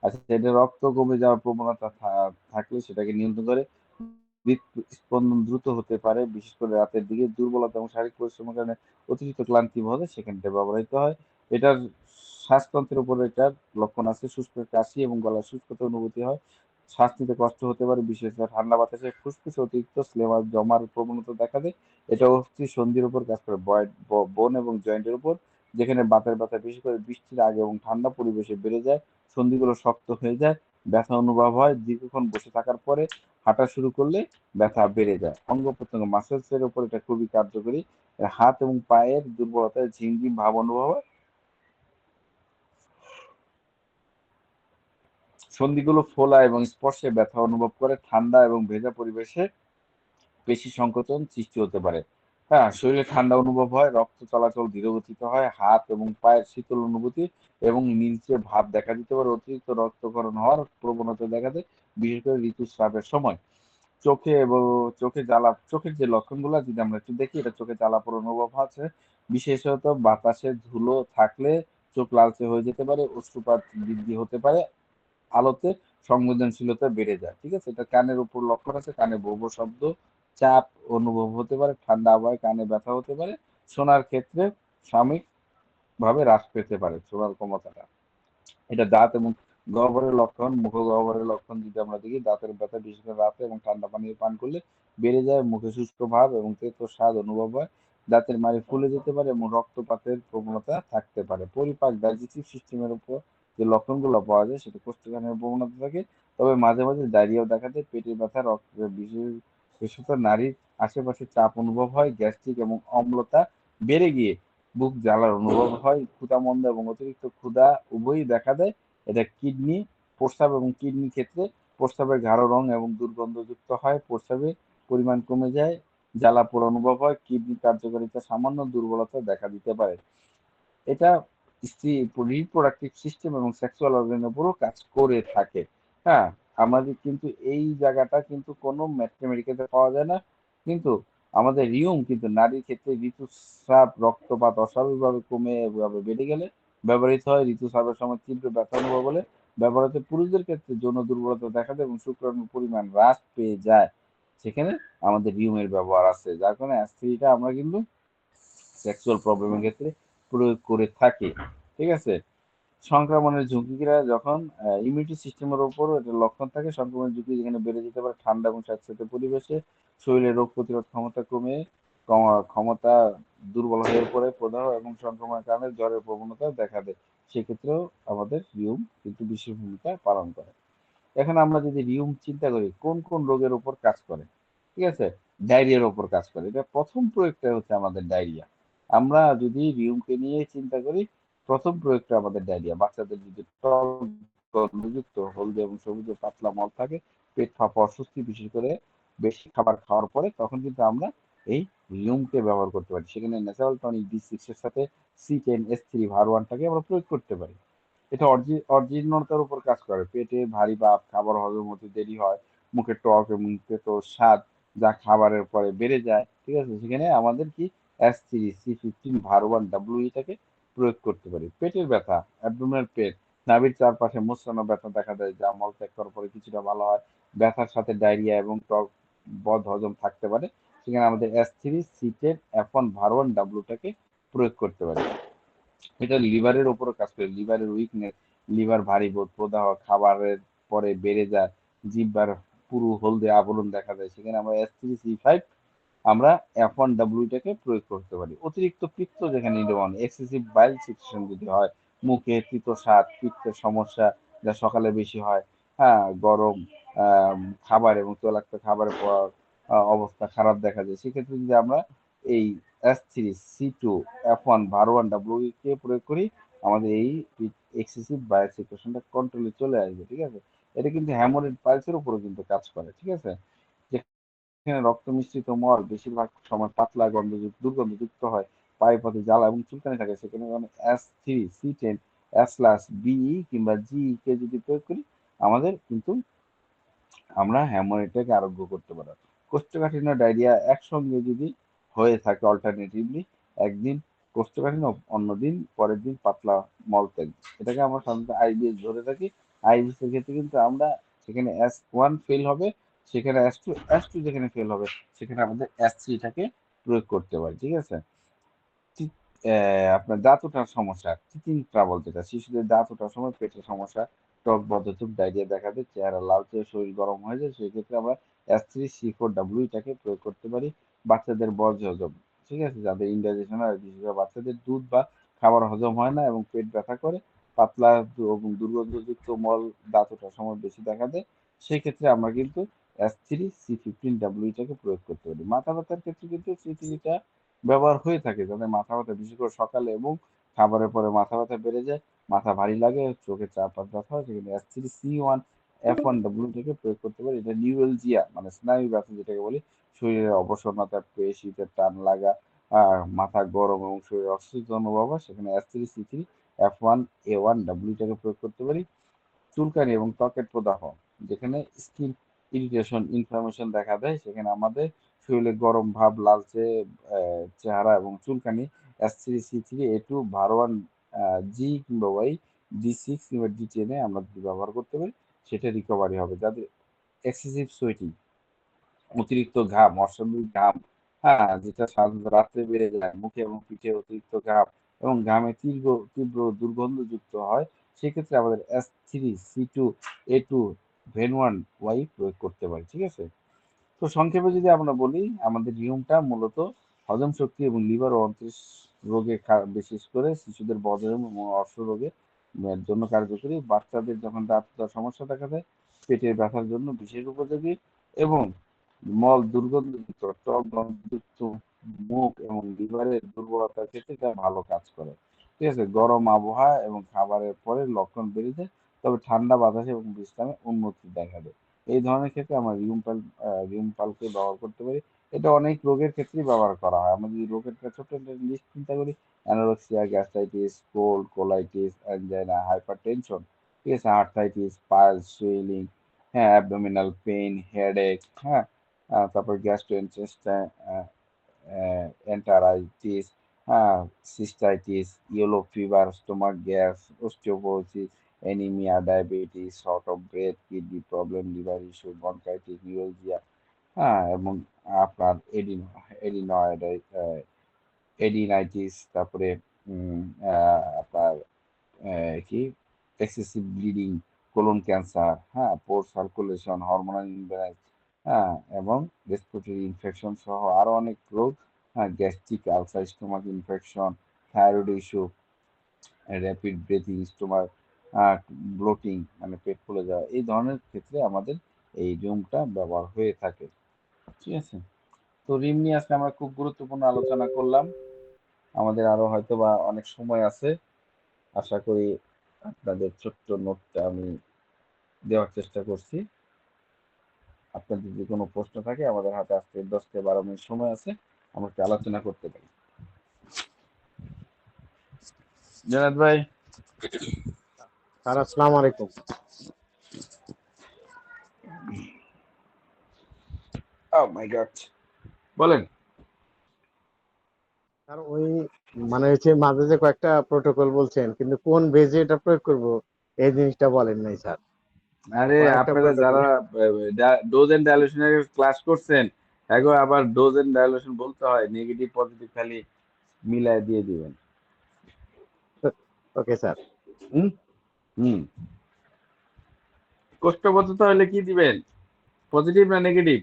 আচ্ছা, এটা রক্ত কমে যাওয়ার প্রবণতা থাকলে সেটাকে নিয়ন্ত্রণ করে। হৃদস্পন্দন দ্রুত হতে পারে, বিশেষ করে রাতের দিকে। দুর্বলতা এবং শারীরিক পরিশ্রমের কারণে অতিরিক্ত ক্লান্তি বোধ হয়, সেখানে এটা ব্যবহৃত হয়। এটার শ্বাসতন্ত্রের উপর এটার লক্ষণ আছে, শুষ্ক কাশি এবং গলার শুষ্কতা অনুভূতি হয়, শ্বাস নিতে কষ্ট হতে পারে, বিশেষ করে ঠান্ডা বাতাসে ফুসফুসে অতিরিক্ত ফ্লেম জমার প্রবণতা দেখা দেয়। এটা অস্থি সন্ধির উপর কাজ করে, বোন এবং জয়েন্টের উপর, যেখানে বাতের ব্যথা বিশেষ করে বৃষ্টির আগে এবং ঠান্ডা পরিবেশে বেড়ে যায়, সন্ধিগুলো শক্ত হয়ে যায়, ব্যথা অনুভব হয়, দীর্ঘক্ষণ বসে থাকার পরে হাঁটা শুরু করলে ব্যথা বেড়ে যায়। অঙ্গ প্রত্যঙ্গ মাসেলস এর উপর এটা খুবই কার্যকরী। হাত এবং পায়ের দুর্বলতায় ঝিমঝিম ভাব অনুভব হয়, সন্ধিগুলো ফোলা এবং স্পর্শে ব্যথা অনুভব করে, ঠান্ডা এবং ভেজা পরিবেশে পেশি সংকোচন সৃষ্টি হতে পারে। হ্যাঁ, শরীরে ঠান্ডা অনুভব হয়, রক্ত চলাচল ধীরগতিতে হয়, হাত এবং পায়ের শীতল অনুভূতি এবং নীলচে ভাব দেখা দিতে পারে, অতিরিক্ত রক্তক্ষরণ হওয়ার প্রবণতা দেখা দেয়, বিশেষ করে ঋতুস্রাবের সময়। চোখে এবং চোখের যে লক্ষণগুলো যদি আমরা একটু দেখি, এটা চোখে জ্বালাপোড়া অনুভব আছে, বিশেষত বাতাসে ধুলো থাকলে চোখ লালচে হয়ে যেতে পারে, অশ্রুপাত বৃদ্ধি হতে পারে, আলোতে সংবেদনশীলতা বেড়ে যায়। ঠিক আছে, এটা কানের উপর লক্ষণ আছে, কানে ভোঁ ভোঁ শব্দ, চাপ অনুভব হতে পারে, ঠান্ডা আবহাওয়ায় কানে ব্যথা হতে পারে, শোনার ক্ষেত্রে সাময়িক ভাবে হ্রাস পেতে পারে শোনার ক্ষমতাটা। এটা দাঁত এবং গহ্বরের লক্ষণ, মুখ গহ্বরের লক্ষণ যদি আমরা দেখি, দাঁতের ব্যথা বিশেষ করে রাতে এবং ঠান্ডা পানি পান করলে বেড়ে যায়, মুখে শুষ্ক ভাব এবং তেতো স্বাদ অনুভব হয়, দাঁতের মাড়ি ফুলে যেতে পারে এবং রক্তপাতের প্রবণতা থাকতে পারে। পরিপাক ডাইজেস্টিভ সিস্টেমের উপর যে লক্ষণগুলো পাওয়া যায়, সেটা কোষ্ঠকাঠিন্যের প্রবণতা থাকে, তবে মাঝে মাঝে ডায়রিয়াও দেখা যায়, পেটের ব্যথা, বিশেষত নারীর আশেপাশে চাপ অনুভব হয়, গ্যাস্ট্রিক এবং অম্লতা বেড়ে গিয়ে বুক জ্বালার অনুভব হয়, ক্ষুধা-মন্দা এবং অতিরিক্ত ক্ষুধা উভয়ই দেখা দেয়। এটা কিডনি, প্রস্রাব এবং কিডনি ক্ষেত্রে প্রস্রাবের গাঢ় রং এবং দুর্গন্ধযুক্ত হয়, প্রস্রাবের পরিমাণ কমে যায়, জ্বালা-পোড়া অনুভব হয়, কিডনি কার্যকারিতা সামান্য দুর্বলতা দেখা দিতে পারে। এটা স্ত্রী রিপ্রোডাক্টিভ সিস্টেম এবং সেক্সুয়াল অর্গানের উপরও কাজ করে থাকে। হ্যাঁ, আমাদের কিন্তু এই জায়গাটা কিন্তু কোনো মেডিকেলে পাওয়া যায় না, কিন্তু আমাদের রিউম কিন্তু নারীর ক্ষেত্রে ঋতুস্রাব, রক্তপাত অস্বাভাবিকভাবে কমে এভাবে বেড়ে গেলে ব্যবহৃত হয়, ঋতুস্রাবের সময় তীব্র ব্যথা অনুভব হলে ব্যবহৃত, পুরুষদের ক্ষেত্রে যৌন দুর্বলতা দেখা দেয় এবং শুক্রাণুর পরিমাণ হ্রাস পেয়ে যায়, সেখানে আমাদের রিউমের ব্যবহার আছে, যার কারণে অ্যাস্ট্রিটা আমরা কিন্তু সেক্সুয়াল প্রবলেমের ক্ষেত্রে প্রয়োগ করে থাকি। ঠিক আছে, সংক্রমণের ঝুঁকিরা যখন ইমিউনিটি সিস্টেমের উপর এটা লক্ষণ থাকে, সংক্রমণের ঝুঁকি যেখানে বেড়ে যেতে পারে, ঠান্ডা এবং স্যাঁতসেঁতে পরিবেশে শরীরের রোগ প্রতিরোধ ক্ষমতা কমে, ক্ষমতা দুর্বল হয়ে পড়ে, প্রদাহ এবং সংক্রমণের কারণে জ্বরের প্রবণতা দেখা দেয়, সেক্ষেত্রেও আমাদের রিউম কিন্তু বিশেষ ভূমিকা পালন করে। এখন আমরা যদি রিউম চিন্তা করি কোন কোন রোগের উপর কাজ করে, ঠিক আছে, ডায়রিয়ার উপর কাজ করে, এটা প্রথম প্রয়োগটা হচ্ছে আমাদের ডায়রিয়া। আমরা যদি রিউমকে নিয়ে চিন্তা করি, প্রথম প্রয়োগটা আমাদের ডায়রিয়া। বাচ্চাদের যদি টক গন্ধযুক্ত হলদে এবং সবুজে পাতলা মল থাকে, পেট ফাঁপা, অস্বস্তি, বিশেষ করে বেশি খাবার খাওয়ার পরে, তখন কিন্তু আমরা এই রিউমকে ব্যবহার করতে পারি। সেখানে ন্যাচারাল টনিক B6 এর সাথে C10S3 ভার1টাকে আমরা প্রয়োগ করতে পারি। এটা অজির্ণতার উপর কাজ করে, পেটে ভারী ভাব, খাবার হজম হতে দেরি হয়, মুখে টক এবং তেতো স্বাদ যা খাবারের পরে বেড়ে যায়। ঠিক আছে, সেখানে আমাদের কি S3 C15 ভার1WE টাকে প্রয়োগ করতে পারি। পেটের ব্যথা, অ্যাবডোমিনাল পেট, নাভির চারপাশে মোচড়ানো ব্যথা দেখা দেয়, যা মলত্যাগ করার পরে কিছুটা ভালো হয়, ব্যথার সাথে ডায়রিয়া এবং টক বদ হজম থাকতে পারে, সেখানে আমাদের S3 C10F1 ভার1W টাকে প্রয়োগ করতে পারি। এটা লিভারের উপরও কাজ করে, লিভারের উইকনেস, লিভার ভারী বোধ, প্রদাহ, খাবারের পরে বেড়ে যায়, জিহ্বার পুরু হলদে আবরণ দেখা যায়, সেখানে আমরা S3 C5 আমরা F1W টাকে প্রয়োগ করতে পারি। অতিরিক্ত পিত্ত যেখানে নির্গমন, এক্সেসিভ বাইল সিকশন যদি হয়, মুখে তিতো স্বাদ, পিত্তের সমস্যা যা সকালে বেশি হয়, হ্যাঁ, গরম খাবার এবং তৈলাক্ত খাবারের পর অবস্থা খারাপ দেখা যায়, সেক্ষেত্রে যদি আমরা এই S3 C2 F1 ভার1W কে প্রয়োগ করি, আমাদের এই এক্সেসিভ বায়োল সিকুয়েশনটা কন্ট্রোলে চলে আসবে। ঠিক আছে, এটা কিন্তু হ্যামোরেড পাইলসের উপরও কিন্তু কাজ করে। ঠিক আছে, যেখানে রক্ত মিশ্রিত মল বেশিরভাগ সময় পাতলা দুর্গন্ধযুক্ত হয়, পায়ে পথে জ্বালা এবং চুলকানি থাকে, সেখানে S3 C10 S/BE কিংবা GE কে যদি প্রয়োগ করি, আমাদের কিন্তু আমরা হ্যামোরেডটাকে আরোগ্য করতে পারবো। কোষ্ঠকাঠিন্য, ডায়রিয়া একসঙ্গে যদি হয়ে থাকে অল্টারনেটিভলি, একদিন কোষ্ঠকাঠিন্য, অন্যদিন পরের দিন পাতলা মলত্যাগ, এটাকে আমরা সাধারণত আইবিএস ধরে থাকি। আইবিএস এর ক্ষেত্রে কিন্তু আমরা সেখানে S1 ফেল হবে, সেখানে S2 যেখানে ফেল হবে, সেখানে আমাদের S3টাকে প্রয়োগ করতে পারি। ঠিক আছে, আপনার দাঁত ওঠার সমস্যা, টিথিং ট্রাবল, যেটা শিশুদের দাঁত ওঠার সময় পেটের সমস্যা, টক বদচুপ ডায়রিয়া দেখা দেয়, চেহারা লালচে, শরীর গরম হয়ে যায়, সেই ক্ষেত্রে আমরা S3C4W টাকে প্রয়োগ করতে পারি। বাচ্চাদের বজ্র হজম, ঠিক আছে, যাদের ইন্ডাইজেশন হয়, বিশেষ করে বাচ্চাদের দুধ বা খাবার হজম হয় না এবং পেট ব্যথা করে, পাতলা এবং দুর্গন্ধযুক্ত মল দাঁত ওঠার সময় বেশি দেখা দেয়, সেই ক্ষেত্রে আমরা কিন্তু S3C15W টাকে প্রয়োগ করতে পারি। মাথা ব্যথার ক্ষেত্রে কিন্তু C3টা ব্যবহার হয়ে থাকে, যাদের মাথা ব্যথা বিশেষ করে সকালে এবং খাবারের পরে মাথা ব্যথা বেড়ে যায়, মাথা ভারী লাগে, চোখে চারপাশ ব্যথা হয়, সেখানে S3C1F1W থেকে প্রয়োগ করতে পারি। এটা নিউরেলজিয়া মানে স্নায়ু ব্যথা যেটাকে বলি, শরীরের অবসন্নতা, পেশিতে টান লাগা, মাথা গরম এবং শরীরে অস্বস্তি অনুভব হয়, সেখানে S3C3F1A1W টাকে প্রয়োগ করতে পারি। চুলকানি এবং ত্বকের প্রদাহ, যেখানে স্কিন ইরিটেশন, ইনফ্লামেশন দেখা দেয়, সেখানে আমাদের শরীরে গরম ভাব, লালচে চেহারা এবং চুলকানি, S3C3A2 ভারওয়ান জি কিংবা ওয়াই, D6 কিংবা D10 এ আমরা যদি ব্যবহার করতে পারি, সেটা রিকভারি হবে। যাদের এক্সেসিভ সোয়েটিং, অতিরিক্ত ঘাম, অস্বাভাবিক ঘাম, হ্যাঁ, যেটা সাধারণত রাত্রে বেড়ে যায়, মুখে এবং পিঠে অতিরিক্ত ঘাম এবং ঘামে তীব্র তীব্র দুর্গন্ধযুক্ত হয়, সেক্ষেত্রে আমাদের S3C2A2 ভেনওয়ান ওয়াই প্রয়োগ করতে পারি, ঠিক আছে। তো সংক্ষেপে যদি আমরা বলি, আমাদের নিয়মটা মূলত হজম শক্তি এবং লিভার ও অন্ত্রের রোগে, বিশেষ করে শিশুদের বদহজম এবং অর্শ রোগে জন্য কার্যকরী। বাচ্চাদের যখন দাঁত সমস্যা দেখা দেয়, পেটের ব্যথার জন্য বিশেষ উপযোগী এবং মল দুর্গন্ধযুক্ত, টক গন্ধযুক্ত মুখ এবং লিভারের দুর্বলতার ক্ষেত্রে এটা ভালো কাজ করে, ঠিক আছে। গরম আবহাওয়া এবং খাবারের পরে লক্ষণ বেড়ে যায়, তবে ঠান্ডা বাতাস এবং বিশ্রামে উন্নতি দেখা দেয়। এই ধরনের ক্ষেত্রে আমরা রিউমপালকে ব্যবহার করতে পারি। এটা অনেক রোগের ক্ষেত্রেই ব্যবহার করা হয়। আমরা যদি রোগের ছোট্ট একটা লিস্ট চিন্তা করি, anorexia, gastritis, cold, colitis, angina, hypertension, ঠিক আছে, আর্থ্রাইটিস, পাইলস, সুইলিং, হ্যাঁ, অ্যাবডোমিনাল পেইন, হেডেক, হ্যাঁ, তারপর গ্যাস্ট্রোইন্টেস্টাইন এন্টারাইটিস, হ্যাঁ, cystitis, yellow fever, stomach gas, osteoporosis, anaemia, diabetes, short of breath, kidney problem, liver issue, bronchitis, neuralgia, হ্যাঁ, এবং আপনার adenoid এডিনাইটিস, তারপরে আপনার কি এক্সেসিভ ব্লিডিং, কোলন ক্যান্সার, হ্যাঁ, পোর সার্কুলেশন, হরমোনাল ইমব্যালেন্স, হ্যাঁ, এবং রেসপিরেটরি ইনফেকশন সহ আরো অনেক রোগ, হ্যাঁ, gastric ulcer, stomach infection, thyroid issue, rapid breathing, stomach bloating মানে পেট ফুলে যাওয়া, এই ধরনের ক্ষেত্রে আমাদের এই রিউমটা ব্যবহার হয়ে থাকে, ঠিক আছে। তো রিম নিয়ে আজকে আমরা খুব গুরুত্বপূর্ণ আলোচনা করলাম। আমাদের আরো হয়তো বা অনেক সময় আছে, আশা করি আপনাদের ছোট্ট নোটটা আমি দেওয়ার চেষ্টা করছি। আপনাদের যদি কোনো প্রশ্ন থাকে, আমাদের হাতে আজকে 10 থেকে 12 মিনিট সময় আছে, আমরা একটু আলোচনা করতে পারি। জানাত ভাই। স্যার আসসালামু আলাইকুম। ও মাই গড, বলেন। স্যার ওই মানে হচ্ছে মাঝে যে কয়েকটা প্রোটোকল বলছেন, কিন্তু কোন বেজে এটা প্রয়োগ করব এই জিনিসটা বলেন নাই স্যার। আরে কয়েকটা আপনারা প্রোটোকল। যারা ডোজ এন্ড ডাইলুশনের ক্লাস করছেন, এখন আবার ডোজ এন্ড ডাইলুশন বলতে হয়, নেগেটিভ পজিটিভ খালি মিলায় দিয়ে দিবেন। Okay sir. হুম হুম কোষ্ঠবদ্ধতা হলে কি দিবেন, পজিটিভ না নেগেটিভ?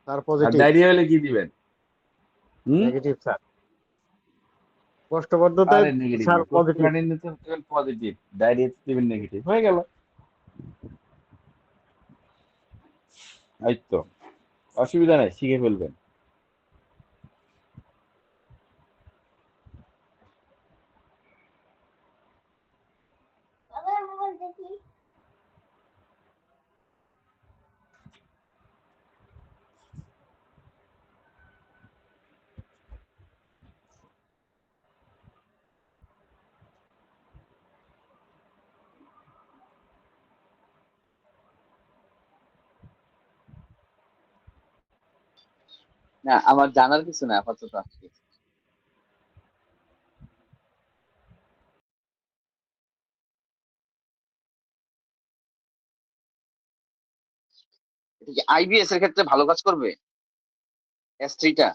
স্যার আর পজিটিভ। ডায়রিয়া হলে কি দিবেন? হুম নেগেটিভ স্যার। কোষ্ঠবদ্ধতায় আরে নেগেটিভ স্যার না, পজিটিভ। কোষ্ঠকাঠিন্য তো পজিটিভ, ডায়রিয়া দিবেন নেগেটিভ, হয়ে গেল। এই তো, অসুবিধা নাই, শিখে ফেলবেন। না, আমার জানার কিছু না আপাতত আজকে। এটা কি আইবিএস এর ক্ষেত্রে ভালো কাজ করবে S3টা?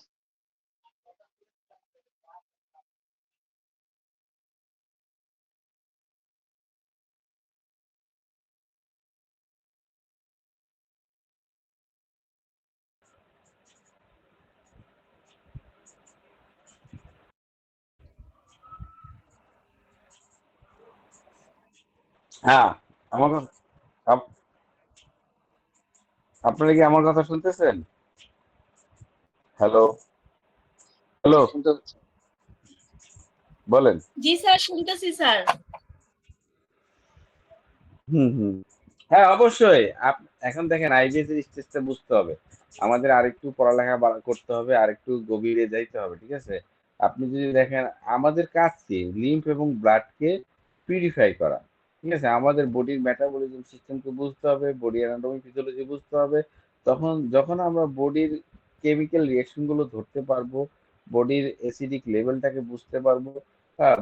হ্যাঁ, আমার কথা আপ- আপনারা কি আমার কথা শুনতেছেন? হ্যালো, হ্যালো, শুনতে পাচ্ছি। বলেন। জি স্যার, শুনতেছি স্যার। হুম হুম। হ্যাঁ, অবশ্যই। এখন দেখেন আইবিএস এর স্টেজটা বুঝতে হবে। আমাদের আরেকটু পড়ালেখা করতে হবে, আরেকটু গভীরে যাইতে হবে, ঠিক আছে? আপনি যদি দেখেন আমাদের কাজ কি লিম্ফ এবং ব্লাডকে পিউরিফাই করা, ঠিক আছে? আমাদের বডির মেটাবলিজম সিস্টেমকে বুঝতে হবে, বডি অ্যানাটমি ফিজিওলজি বুঝতে হবে। যখন আমরা বডির কেমিক্যাল রিঅ্যাকশন গুলো ধরতে পারবো, বডির অ্যাসিডিক লেভেলটাকে বুঝতে পারবো, হ্যাঁ,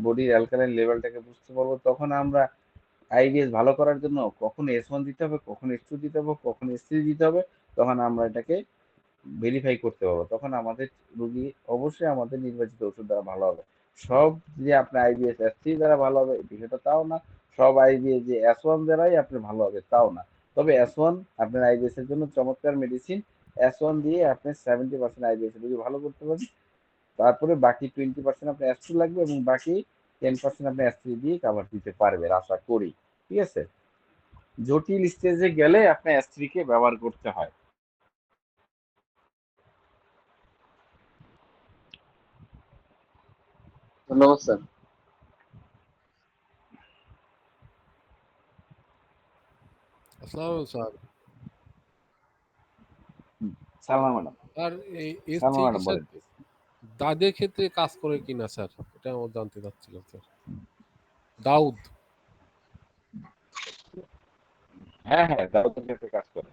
বডির অ্যালকালাইন লেভেলটাকে বুঝতে পারবো, তখন আমরা আইবিএস ভালো করার জন্য কখন S1 দিতে হবে, কখন S2 দিতে হবে, কখন S3 দিতে হবে, তখন আমরা এটাকে ভেরিফাই করতে পারবো। তখন আমাদের রোগী অবশ্যই আমাদের নির্বাচিত ওষুধ দ্বারা ভালো হবে। সব যে আপনার আইবিএস S3 দ্বারা ভালো হবে বিষয়টা তাও না। সব আইবিএস যে S1 দ্বারাই আপনার ভালো হবে তাও না। তবে S1 আপনার আইবিএস এর জন্য চমৎকার মেডিসিন। S1 দিয়ে আপনি 70% আইবিএস রোগী ভালো করতে পারেন। তারপরে বাকি 20% আপনার S2 লাগবে এবং বাকি 10% আপনি S3 দিয়ে কাভার দিতে পারবেন আশা করি। ঠিক আছে? জটিল স্টেজে গেলে আপনার স্ত্রীকে ব্যবহার করতে হয়। ধন্যবাদ স্যার। আসসালামু আলাইকুম স্যার। সালমা ম্যাডাম, আর এই এর সালমা ম্যাডাম চিকিৎসা বলেন please। দাঁতের ক্ষেত্রে কাজ করে কিনা স্যার? এটা আমার জানতে চাচ্ছিলাম স্যার। দাউদ। হ্যাঁ হ্যাঁ, দাউদের ক্ষেত্রে কাজ করে।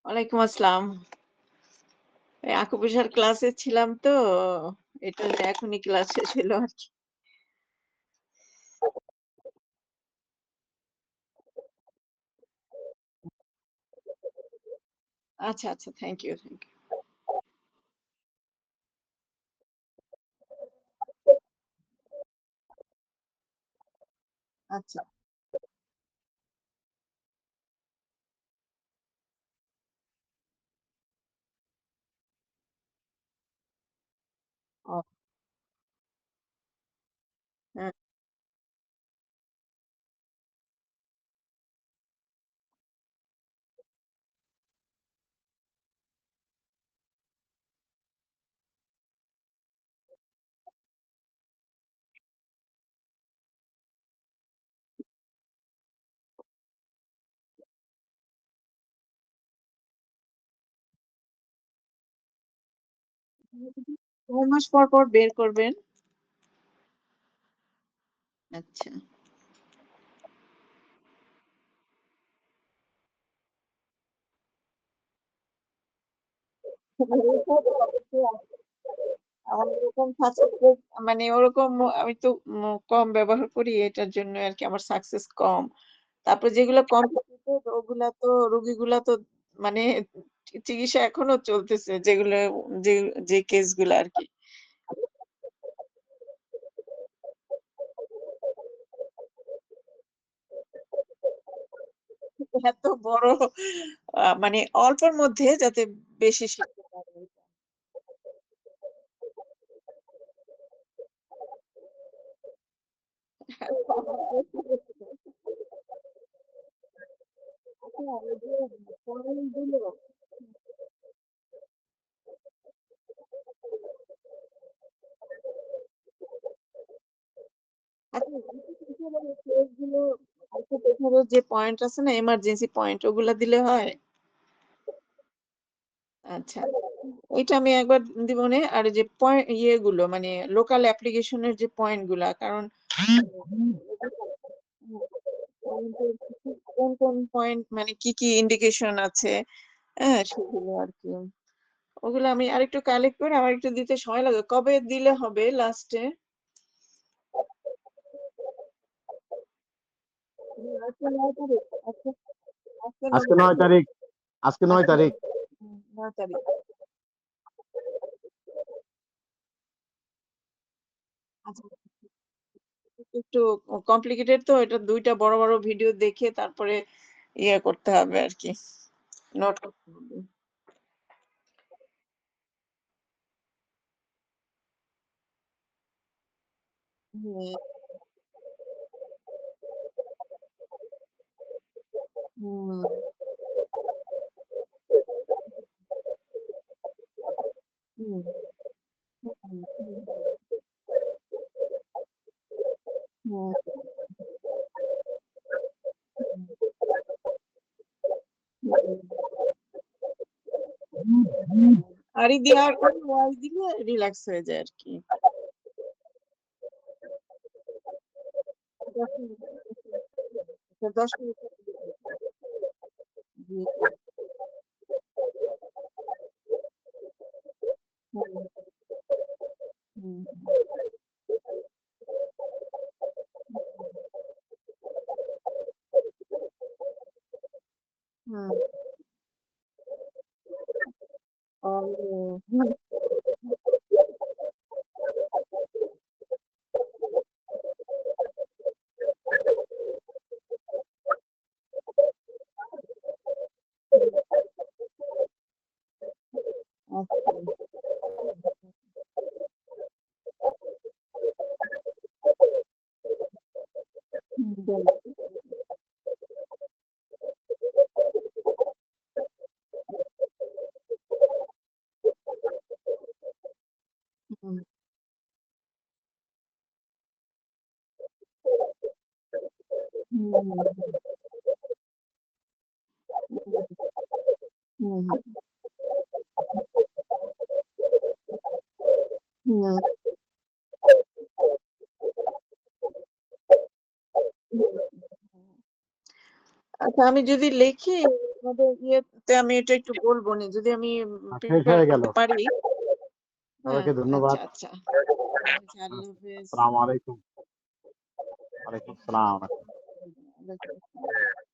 ওয়ালাইকুম আসসালাম। আকুপুঙ্খার ক্লাসে ছিলাম তো, এটা এখনই ক্লাস শেষ হলো আর কি। আচ্ছা আচ্ছা, থ্যাংক ইউ থ্যাংক ইউ। আচ্ছা। ও, হ্যাঁ। কয় মাস পর পর বের করবেন? আচ্ছা। আমার এরকম সাকসেস মানে ওরকম আমি তো কম ব্যবহার করি, এটার জন্য আরকি আমার সাকসেস কম। তারপরে যেগুলো কমপ্লিকেটেড ওগুলা তো রোগীগুলা তো মানে চিকিৎসা এখনো চলতেছে, যেগুলো যে যে কেস গুলা আরকি। এত বড় মানে অল্পের মধ্যে যাতে বেশি শিখতে পারে। আচ্ছা, ওই যে পয়েন্ট গুলো, আচ্ছা কেস গুলো, আচ্ছা প্রেশারের যে পয়েন্ট আছে না, এমার্জেন্সি পয়েন্ট ওগুলা দিলে হয়? আচ্ছা। এটা আমি একবার দিবনে। আর যে ইয়েগুলো মানে লোকাল অ্যাপ্লিকেশন এর যে পয়েন্ট গুলা, কারণ কোন কোন পয়েন্ট মানে কি কি ইন্ডিকেশন আছে, হ্যাঁ সেগুলো আর কি। ওগুলো আমি আরেকটু কালেক্ট করে আমার একটু দিতে সময় লাগবে। কবে দিলে হবে লাস্টে? আজকে ৯ তারিখ। আজকে আজকে আজকে ৯ 9 তারিখ, আজকে 9 আজকে তারিখ। ৯ তারিখ। আচ্ছা, একটু কমপ্লিকেটেড তো, এটা ২ টা বড় বড় ভিডিও দেখে তারপরে ইয়ে করতে হবে আরকি। নোট করতে হবে। হুম, হুম, হুম, হুম, হুম, হুম। আড়ি দেওয়ার পরে ওয়াশ দিলে রিল্যাক্স হয়ে যায় আরকি। ১০ মিনিট, ১০ মিনিট। জি, হুম, হুম, হুম। ও, হুম, আচ্ছা। হুম, বলো। হুম, হুম, হুম, হুম, হুম। আচ্ছা, আমি যদি লিখি তোমাদের ইয়েতে আমি এটা একটু বলবো নি যদি আমি শেষ প্রিপেয়ার হয়ে গেল। করতে পারি। হ্যাঁ, সবাইকে ধন্যবাদ। আচ্ছা আচ্ছা আচ্ছা, আল্লাহ হাফেজ। আসসালামু আলাইকুম। ওয়ালাইকুম আসসালাম। ওয়ালাইকুম আসসালাম।